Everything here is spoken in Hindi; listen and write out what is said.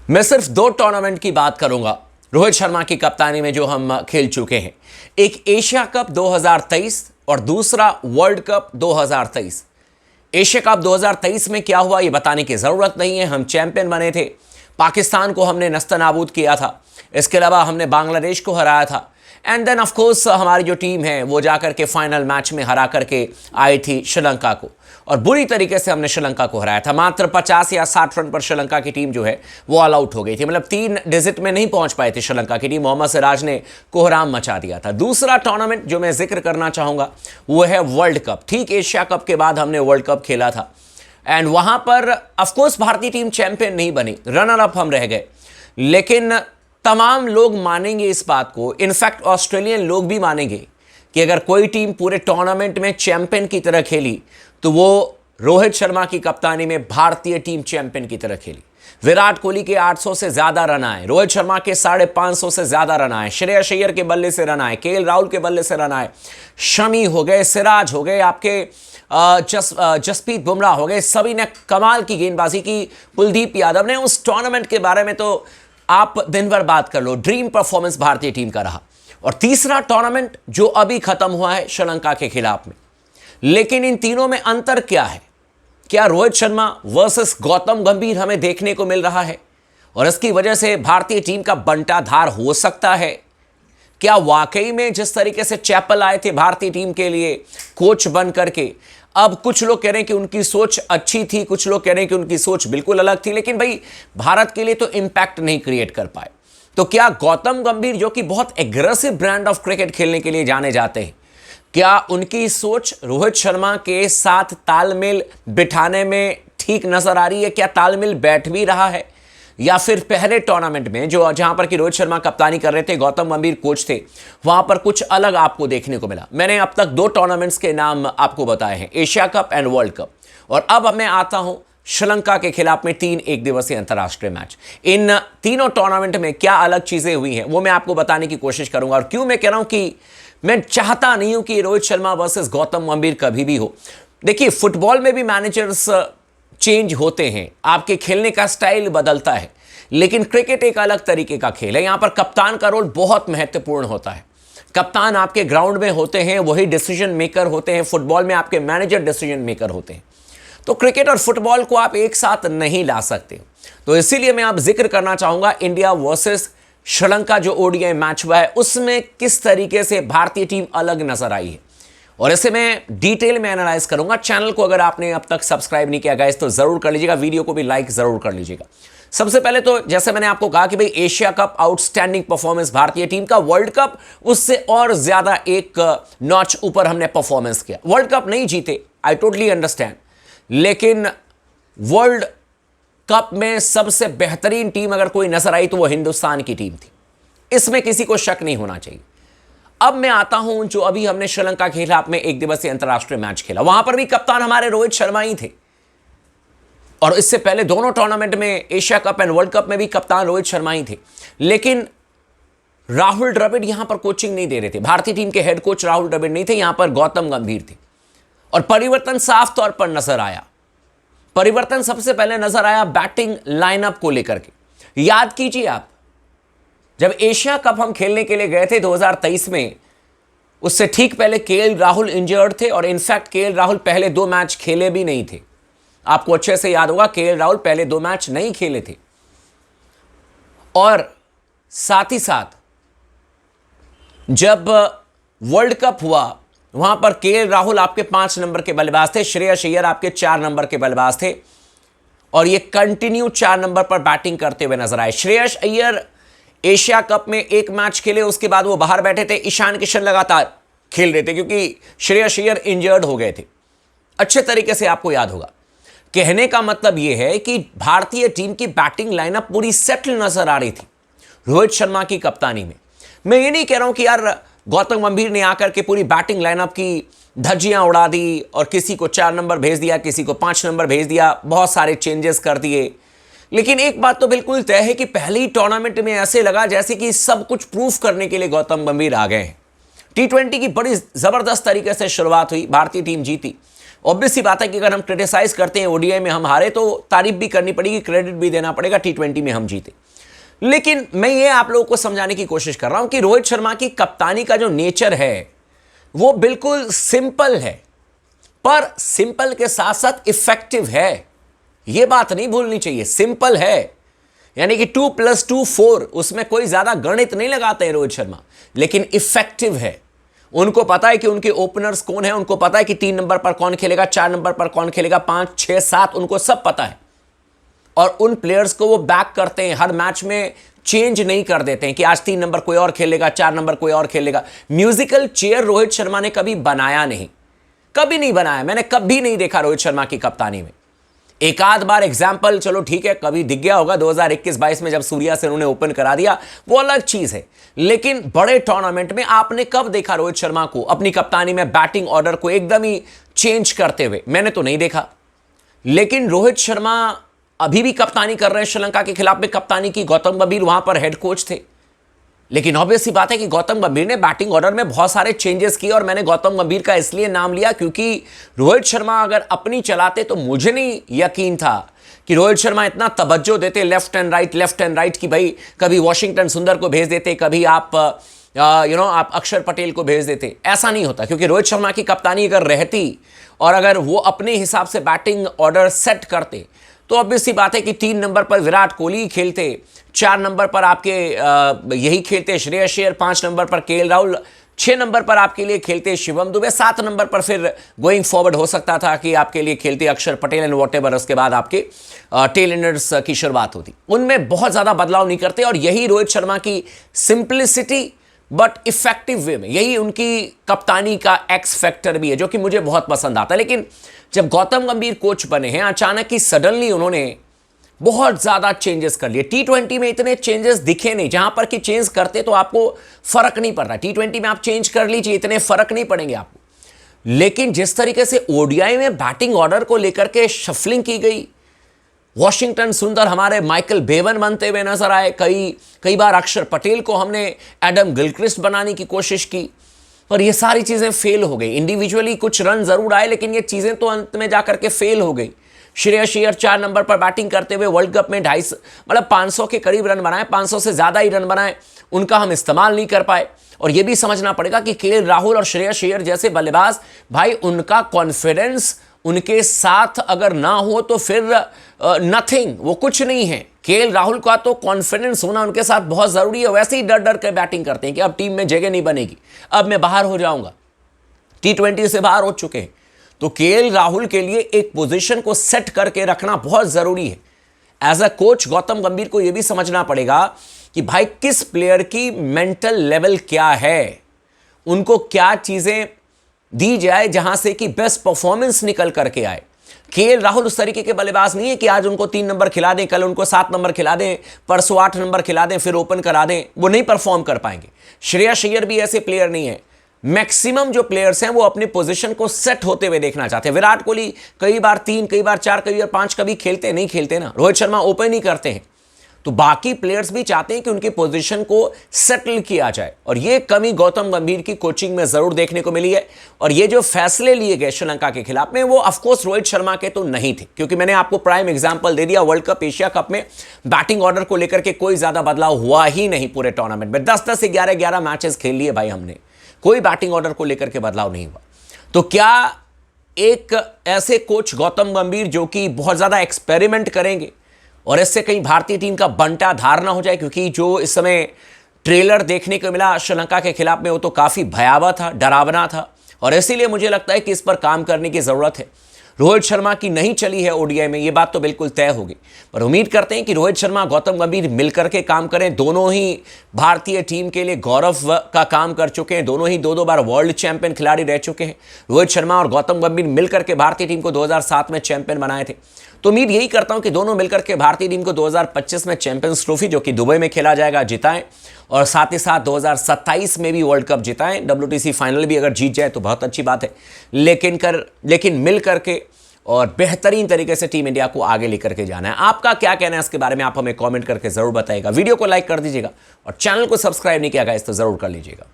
मैं सिर्फ दो टूर्नामेंट की बात करूंगा रोहित शर्मा की कप्तानी में जो हम खेल चुके हैं। एक एशिया कप 2023 और दूसरा वर्ल्ड कप 2023। एशिया कप 2023 में क्या हुआ ये बताने की ज़रूरत नहीं है, हम चैंपियन बने थे। पाकिस्तान को हमने नस्तनाबूद किया था, इसके अलावा हमने बांग्लादेश को हराया था। एंड देन ऑफ कोर्स हमारी जो टीम है वो जाकर के फाइनल मैच में हरा करके आई थी श्रीलंका को, और बुरी तरीके से हमने श्रीलंका को हराया था। मात्र 50 या 60 रन पर श्रीलंका की टीम जो है वो ऑल आउट हो गई थी, मतलब 3 डिजिट में नहीं पहुंच पाई थी श्रीलंका की टीम। मोहम्मद सिराज ने कोहराम मचा दिया था। दूसरा टूर्नामेंट जो मैं जिक्र करना चाहूंगा वो है वर्ल्ड कप। ठीक एशिया कप के बाद हमने वर्ल्ड कप खेला था, एंड वहां पर ऑफकोर्स भारतीय टीम चैंपियन नहीं बनी, रनर अप हम रह गए। लेकिन तमाम लोग मानेंगे इस बात को, इनफैक्ट ऑस्ट्रेलियन लोग भी मानेंगे कि अगर कोई टीम पूरे टूर्नामेंट में चैंपियन की तरह खेली तो वो रोहित शर्मा की कप्तानी में भारतीय टीम चैंपियन की तरह खेली। विराट कोहली के 800 से ज्यादा रन आए, रोहित शर्मा के 550 से ज्यादा रन आए, श्रेयस अय्यर के बल्ले से रन आए, केएल राहुल के बल्ले से रन आए, शमी हो गए, सिराज हो गए, आपके जसप्रीत बुमराह हो गए, सभी ने कमाल की गेंदबाजी की। कुलदीप यादव ने, उस टूर्नामेंट के बारे में तो आप दिन भर बात कर लो, ड्रीम परफॉर्मेंस भारतीय टीम का रहा। और तीसरा टूर्नामेंट जो अभी खत्म हुआ है श्रीलंका के खिलाफ में, लेकिन इन तीनों में अंतर क्या है? क्या रोहित शर्मा वर्सेस गौतम गंभीर हमें देखने को मिल रहा है और इसकी वजह से भारतीय टीम का बंटाधार हो सकता है? क्या वाकई में जिस तरीके से चैपल आए थे भारतीय टीम के लिए कोच बन करके, अब कुछ लोग कह रहे हैं कि उनकी सोच अच्छी थी, कुछ लोग कह रहे हैं कि उनकी सोच बिल्कुल अलग थी, लेकिन भाई भारत के लिए तो इंपैक्ट नहीं क्रिएट कर पाए। तो क्या गौतम गंभीर जो कि बहुत एग्रेसिव ब्रांड ऑफ क्रिकेट खेलने के लिए जाने जाते हैं, क्या उनकी सोच रोहित शर्मा के साथ तालमेल बिठाने में ठीक नजर आ रही है? क्या तालमेल बैठ भी रहा है? या फिर पहले टूर्नामेंट में जो जहां पर कि रोहित शर्मा कप्तानी कर रहे थे, गौतम गंभीर कोच थे, वहां पर कुछ अलग आपको देखने को मिला? मैंने अब तक 2 टूर्नामेंट्स के नाम आपको बताए हैं, Asia cup and world cup. और अब मैं आता हूं श्रीलंका के खिलाफ में 3 एक दिवसीय अंतर्राष्ट्रीय मैच। इन तीनों टूर्नामेंट में क्या अलग चीजें हुई हैं वो मैं आपको बताने की कोशिश करूंगा। और क्यों मैं कह रहा हूं कि मैं चाहता नहीं हूं कि रोहित शर्मा वर्सेस गौतम गंभीर कभी भी हो। देखिए, फुटबॉल में भी मैनेजर्स चेंज होते हैं, आपके खेलने का स्टाइल बदलता है, लेकिन क्रिकेट एक अलग तरीके का खेल है। यहां पर कप्तान का रोल बहुत महत्वपूर्ण होता है। कप्तान आपके ग्राउंड में होते हैं, वही डिसीजन मेकर होते हैं। फुटबॉल में आपके मैनेजर डिसीजन मेकर होते हैं। तो क्रिकेट और फुटबॉल को आप एक साथ नहीं ला सकते। तो इसीलिए मैं अब जिक्र करना चाहूंगा इंडिया वर्सेस श्रीलंका जो ओडीआई मैच हुआ है, उसमें किस तरीके से भारतीय टीम अलग नजर आई है, और इसे मैं डिटेल में एनालाइज करूंगा। चैनल को अगर आपने अब तक सब्सक्राइब नहीं किया गाइस तो जरूर कर लीजिएगा, वीडियो को भी लाइक जरूर कर लीजिएगा। सबसे पहले तो जैसे मैंने आपको कहा कि भाई एशिया कप आउटस्टैंडिंग परफॉर्मेंस भारतीय टीम का, वर्ल्ड कप उससे और ज्यादा एक नॉच ऊपर हमने परफॉर्मेंस किया। वर्ल्ड कप नहीं जीते, आई टोटली अंडरस्टैंड, लेकिन वर्ल्ड कप में सबसे बेहतरीन टीम अगर कोई नजर आई तो वो हिंदुस्तान की टीम थी, इसमें किसी को शक नहीं होना चाहिए। अब मैं आता हूं जो अभी हमने श्रीलंका के खिलाफ में एक दिवसीय अंतर्राष्ट्रीय मैच खेला, वहां पर भी कप्तान हमारे रोहित शर्मा ही थे, और इससे पहले दोनों टूर्नामेंट में Asia cup and world cup में भी कप्तान रोहित शर्मा ही थे। लेकिन राहुल द्रविड़ यहां पर कोचिंग नहीं दे रहे थे, भारतीय टीम के हेड कोच राहुल द्रविड़ नहीं थे, यहां पर गौतम गंभीर थे। और परिवर्तन साफ तौर पर नजर आया। परिवर्तन सबसे पहले नजर आया बैटिंग लाइनअप को लेकर के। याद कीजिए आप, जब एशिया कप हम खेलने के लिए गए थे 2023 में, उससे ठीक पहले केएल राहुल इंजर्ड थे, और इनफैक्ट केएल राहुल पहले 2 मैच खेले भी नहीं थे। आपको अच्छे से याद होगा, केएल राहुल पहले 2 मैच नहीं खेले थे। और साथ ही साथ जब वर्ल्ड कप हुआ, वहां पर केएल राहुल आपके 5 नंबर के बल्लेबाज थे, श्रेयस अय्यर आपके 4 नंबर के बल्लेबाज थे, और ये कंटिन्यू 4 नंबर पर बैटिंग करते हुए नजर आए। श्रेयस अय्यर एशिया कप में 1 मैच खेले, उसके बाद वो बाहर बैठे थे। ईशान किशन लगातार खेल रहे थे क्योंकि श्रेयस अय्यर इंजर्ड हो गए थे। अच्छे तरीके से आपको याद होगा। कहने का मतलब यह है कि भारतीय टीम की बैटिंग लाइनअप पूरी सेटल नजर आ रही थी रोहित शर्मा की कप्तानी में। मैं ये नहीं कह रहा हूं कि यार गौतम गंभीर ने आकर के पूरी बैटिंग लाइनअप की धज्जियां उड़ा दी और किसी को 4 नंबर भेज दिया, किसी को 5 नंबर भेज दिया, बहुत सारे चेंजेस कर दिए। लेकिन एक बात तो बिल्कुल तय है कि पहली टूर्नामेंट में ऐसे लगा जैसे कि सब कुछ प्रूफ करने के लिए गौतम गंभीर आ गए हैं। T20 की बड़ी जबरदस्त तरीके से शुरुआत हुई, भारतीय टीम जीती, ऑब्वियस सी बात है कि अगर हम क्रिटिसाइज करते हैं ओडीआई में हम हारे तो तारीफ भी करनी पड़ेगी, क्रेडिट भी देना पड़ेगा, टी20 में हम जीते। लेकिन मैं ये आप लोगों को समझाने की कोशिश कर रहा हूं कि रोहित शर्मा की कप्तानी का जो नेचर है वो बिल्कुल सिंपल है, पर सिंपल के साथ साथ इफेक्टिव है। यह बात नहीं भूलनी चाहिए, सिंपल है यानी कि 2+2 4, उसमें कोई ज्यादा गणित नहीं लगाते हैं रोहित शर्मा, लेकिन इफेक्टिव है। उनको पता है कि उनके ओपनर्स कौन है, उनको पता है कि 3 नंबर पर कौन खेलेगा, 4 नंबर पर कौन खेलेगा, 5, 6, 7, उनको सब पता है। और उन प्लेयर्स को वो बैक करते हैं, हर मैच में चेंज नहीं कर देते हैं कि आज 3 नंबर कोई और खेलेगा, 4 नंबर कोई और खेलेगा। म्यूजिकल चेयर रोहित शर्मा ने कभी बनाया नहीं, कभी नहीं बनाया। मैंने कभी नहीं देखा रोहित शर्मा की कप्तानी में। एक आध बार एग्जाम्पल चलो ठीक है कभी दिख गया होगा 2021-22 में जब सूर्या से उन्होंने ओपन करा दिया, वो अलग चीज है। लेकिन बड़े टूर्नामेंट में आपने कब देखा रोहित शर्मा को अपनी कप्तानी में बैटिंग ऑर्डर को एकदम ही चेंज करते हुए? मैंने तो नहीं देखा। लेकिन रोहित शर्मा अभी भी कप्तानी कर रहे हैं, श्रीलंका के खिलाफ में कप्तानी की, गौतम गंभीर वहां पर हेड कोच थे। लेकिन ऑब्वियस सी बात है कि गौतम गंभीर ने बैटिंग ऑर्डर में बहुत सारे चेंजेस किए, और मैंने गौतम गंभीर का इसलिए नाम लिया क्योंकि रोहित शर्मा अगर अपनी चलाते तो मुझे नहीं यकीन था कि रोहित शर्मा इतना तवज्जो देते लेफ्ट एंड राइट कि भाई कभी वॉशिंगटन सुंदर को भेज देते, कभी आप आप अक्षर पटेल को भेज देते। ऐसा नहीं होता, क्योंकि रोहित शर्मा की कप्तानी अगर रहती और अगर वो अपने हिसाब से बैटिंग ऑर्डर सेट करते तो ऑब्वियस सी बात है कि 3 नंबर पर विराट कोहली खेलते, 4 नंबर पर आपके यही खेलते श्रेयस अय्यर, 5 नंबर पर केएल राहुल, 6 नंबर पर आपके लिए खेलते शिवम दुबे, 7 नंबर पर फिर गोइंग फॉरवर्ड हो सकता था कि आपके लिए खेलते अक्षर पटेल एंड वॉटेवर। उसके बाद आपके टेल एंडर्स की शुरुआत होती। उनमें बहुत ज़्यादा बदलाव नहीं करते, और यही रोहित शर्मा की सिंप्लिसिटी बट इफेक्टिव वे में, यही उनकी कप्तानी का एक्स फैक्टर भी है जो कि मुझे बहुत पसंद आता है। लेकिन जब गौतम गंभीर कोच बने हैं, अचानक ही सडनली उन्होंने बहुत ज्यादा चेंजेस कर लिए। टी20 में इतने चेंजेस दिखे नहीं, जहां पर कि चेंज करते तो आपको फर्क नहीं पड़ रहा। टी20 में आप चेंज कर लीजिए, इतने फर्क नहीं पड़ेंगे आपको। लेकिन जिस तरीके से ओडीआई में बैटिंग ऑर्डर को लेकर के शफलिंग की गई, वॉशिंगटन सुंदर हमारे माइकल बेवन बनते हुए नजर आए, कई बार अक्षर पटेल को हमने एडम गिलक्रिस्ट बनाने की कोशिश की, और ये सारी चीजें फेल हो गई। इंडिविजुअली कुछ रन जरूर आए, लेकिन ये चीजें तो अंत में जाकर के फेल हो गई। श्रेयस अय्यर 4 नंबर पर बैटिंग करते हुए वर्ल्ड कप में 250 मतलब 500 के करीब रन बनाए, 500 से ज्यादा ही रन बनाए, उनका हम इस्तेमाल नहीं कर पाए। और यह भी समझना पड़ेगा कि केएल राहुल और श्रेयस अय्यर जैसे बल्लेबाज, भाई उनका कॉन्फिडेंस उनके साथ अगर ना हो तो फिर नथिंग, वो कुछ नहीं है। केएल राहुल का तो कॉन्फिडेंस होना उनके साथ बहुत जरूरी है। वैसे ही डर डर के बैटिंग करते हैं कि अब टीम में जगह नहीं बनेगी, अब मैं बाहर हो जाऊंगा, टी20 से बाहर हो चुके हैं। तो केएल राहुल के लिए एक पोजीशन को सेट करके रखना बहुत जरूरी है। एज अ कोच गौतम गंभीर को यह भी समझना पड़ेगा कि भाई किस प्लेयर की मेंटल लेवल क्या है, उनको क्या चीजें दी जाए जहां से कि बेस्ट परफॉर्मेंस निकल करके आए। केएल राहुल उस तरीके के बल्लेबाज नहीं है कि आज उनको 3 नंबर खिला दें, कल उनको 7 नंबर खिला दें, परसों 8 नंबर खिला दें, फिर ओपन करा दें, वो नहीं परफॉर्म कर पाएंगे। श्रेयस अय्यर भी ऐसे प्लेयर नहीं है। मैक्सिमम जो प्लेयर्स हैं वो अपने पोजीशन को सेट होते हुए देखना चाहते हैं। विराट कोहली कई बार 3, कई बार 4, कई बार 5 कभी खेलते नहीं खेलते ना। रोहित शर्मा ओपन ही करते हैं। तो बाकी प्लेयर्स भी चाहते हैं कि उनकी पोजीशन को सेटल किया जाए, और ये कमी गौतम गंभीर की कोचिंग में जरूर देखने को मिली है। और ये जो फैसले लिए गए श्रीलंका के खिलाफ में, वो ऑफकोर्स रोहित शर्मा के तो नहीं थे, क्योंकि मैंने आपको प्राइम एग्जांपल दे दिया। वर्ल्ड कप, एशिया कप में बैटिंग ऑर्डर को लेकर के कोई ज्यादा बदलाव हुआ ही नहीं पूरे टूर्नामेंट में। 10-10 से 11-11 मैचेस खेल लिए भाई हमने, कोई बैटिंग ऑर्डर को लेकर के बदलाव नहीं हुआ। तो क्या एक ऐसे कोच गौतम गंभीर जो कि बहुत ज्यादा एक्सपेरिमेंट करेंगे और इससे कहीं भारतीय टीम का बंटा धार ना हो जाए, क्योंकि जो इस समय ट्रेलर देखने को मिला श्रीलंका के खिलाफ में वो तो काफी भयावह था, डरावना था, और इसीलिए मुझे लगता है कि इस पर काम करने की जरूरत है। रोहित शर्मा की नहीं चली है ओडीआई में, ये बात तो बिल्कुल तय होगी, पर उम्मीद करते हैं कि रोहित शर्मा गौतम गंभीर मिलकर के काम करें। दोनों ही भारतीय टीम के लिए गौरव का काम कर चुके हैं, दोनों ही 2-2 बार वर्ल्ड चैंपियन खिलाड़ी रह चुके हैं। रोहित शर्मा और गौतम गंभीर मिलकर के भारतीय टीम को 2007 में चैंपियन बनाए थे। तो उम्मीद यही करता हूं कि दोनों मिलकर के भारतीय टीम को 2025 में चैंपियंस ट्रॉफी, जो कि दुबई में खेला जाएगा, जिताएं, और साथ ही साथ 2027 में भी वर्ल्ड कप जिताएं। WTC फाइनल भी अगर जीत जाए तो बहुत अच्छी बात है, लेकिन मिल करके और बेहतरीन तरीके से टीम इंडिया को आगे लेकर के जाना है। आपका क्या कहना है इसके बारे में, आप हमें कमेंट करके जरूर बताइएगा। वीडियो को लाइक कर दीजिएगा, और चैनल को सब्सक्राइब नहीं किया गाइस तो जरूर कर लीजिएगा।